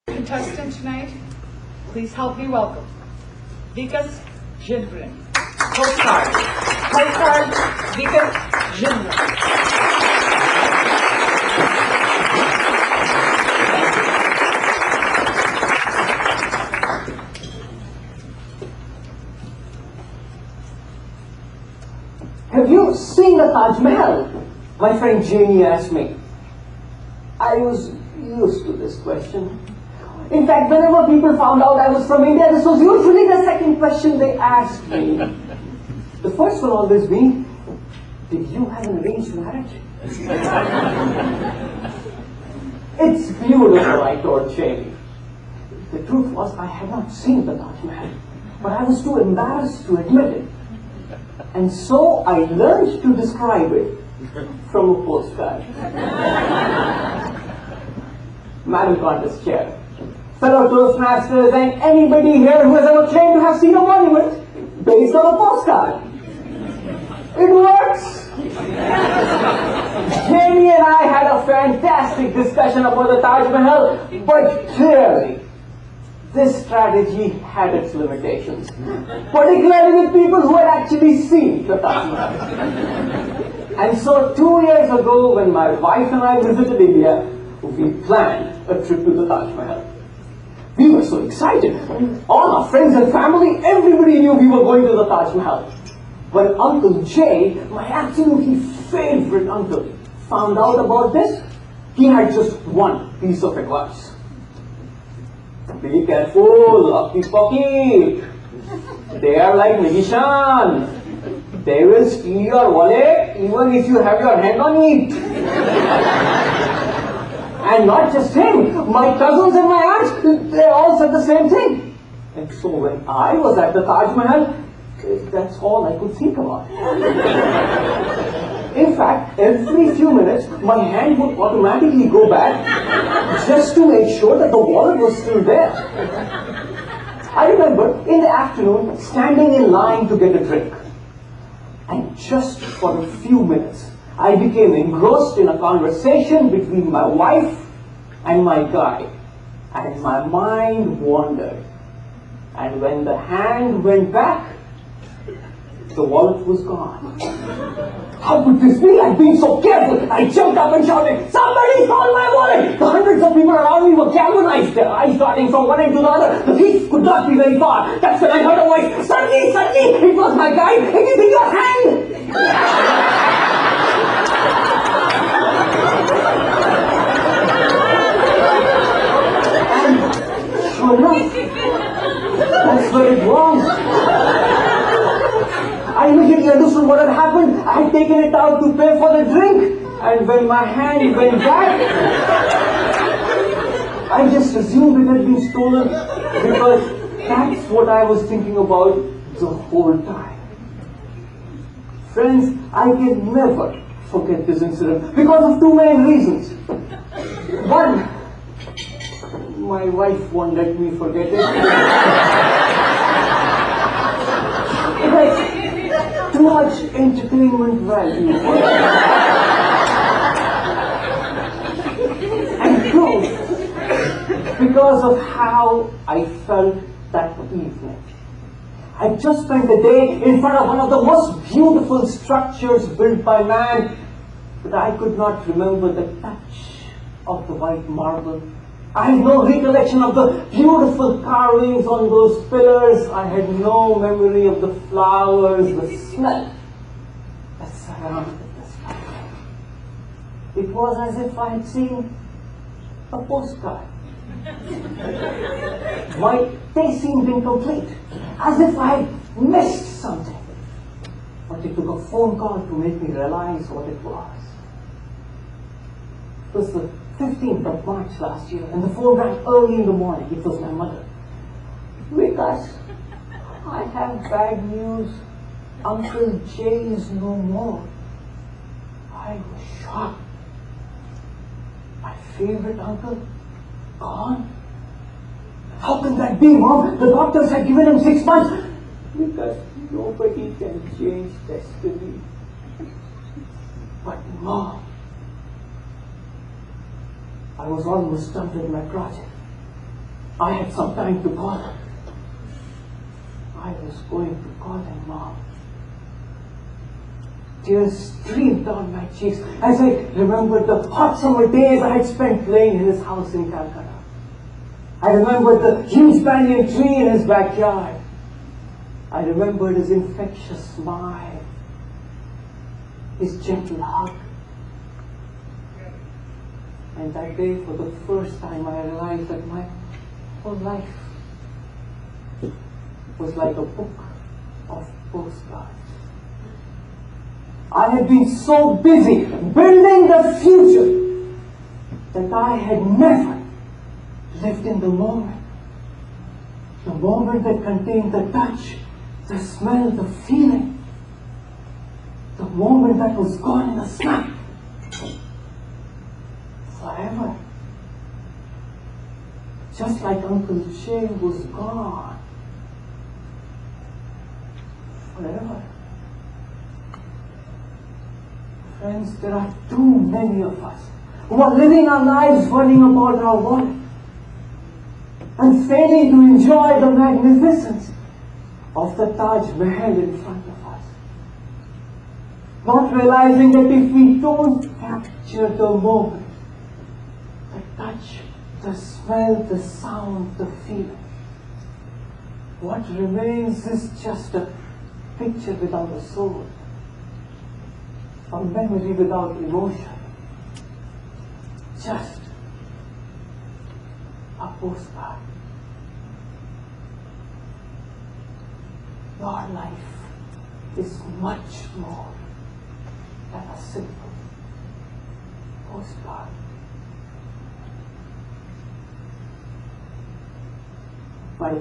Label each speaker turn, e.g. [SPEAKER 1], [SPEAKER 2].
[SPEAKER 1] Contestant tonight, please help me welcome Vikas Jhingran. Postcard. Vikas Jhingran.
[SPEAKER 2] Have you seen the Taj Mahal? My friend Jamie asked me. I was used to this question. In fact, whenever people found out I was from India, this was usually the second question they asked me. The first one always being, did you have an arranged marriage? It's beautiful, I told Jamie. The truth was, I had not seen the Taj Mahal, but I was too embarrassed to admit it. And so I learned to describe it from a postcard. Madam Contest Chair, fellow Toastmasters, and anybody here who has ever claimed to have seen a monument based on a postcard. It works! Jamie and I had a fantastic discussion about the Taj Mahal, but clearly, this strategy had its limitations, particularly with people who had actually seen the Taj Mahal. And so 2 years ago, when my wife and I visited India, we planned a trip to the Taj Mahal. We were so excited. All our friends and family, everybody knew we were going to the Taj Mahal. When Uncle Jay, my absolutely favorite uncle, found out about this, he had just one piece of advice. Be careful of the pocket. They are like magicians. They will steal your wallet even if you have your hand on it. And not just him, my cousins and my aunts, they all said the same thing. And so when I was at the Taj Mahal, that's all I could think about. In fact, every few minutes, my hand would automatically go back just to make sure that the wallet was still there. I remember in the afternoon standing in line to get a drink. And just for a few minutes, I became engrossed in a conversation between my wife and my guy. And my mind wandered. And when the hand went back, the wallet was gone. How could this be? I'd been so careful. I jumped up and shouted, "Somebody stole my wallet!" The hundreds of people around me were galvanized, their eyes darting from one end to the other. The thief could not be very far. That's when I heard a voice, "Suddenly, suddenly!" It was my guide. "It is in your hand!" And sure enough, that's where it was. I immediately understood what had happened. I had taken it out to pay for the drink. And when my hand went back, I just assumed it had been stolen because that's what I was thinking about the whole time. Friends, I can never forget this incident because of two main reasons. One, my wife won't let me forget it. It has too much entertainment value. And two, because of how I felt that evening. I just spent the day in front of one of the most beautiful structures built by man, but I could not remember the touch of the white marble. I had no recollection of the beautiful carvings on those pillars. I had no memory of the flowers, the smell that surrounded this place. It was as if I had seen a postcard. My day seemed incomplete, as if I had missed something. But it took a phone call to make me realize what it was. It was the 15th of March last year, and the phone rang early in the morning. It was my mother. "Vikas, I have bad news. Uncle Jay is no more." I was shocked. My favorite uncle, gone? How can that be, Mom? The doctors had given him 6 months. Because nobody can change destiny. But Mom, I was almost done with my project. I had some time to call her. I was going to call her mom. Tears streamed down my cheeks as I remembered the hot summer days I had spent playing in his house in Calcutta. I remembered the huge banyan tree in his backyard. I remembered his infectious smile, his gentle hug. And that day, for the first time, I realized that my whole life was like a book of postcards. I had been so busy building the future that I had never lived in the moment. The moment that contained the touch, the smell, the feeling. The moment that was gone in a snap. Forever. Just like Uncle Jay was gone. Forever. Friends, there are too many of us who are living our lives worrying about our wallet and failing to enjoy the magnificence of the Taj Mahal in front of us. Not realizing that if we don't capture the moment, the touch, the smell, the sound, the feeling, what remains is just a picture without a soul, a memory without emotion, just a postcard. Your life is much more than a simple postcard. Bye,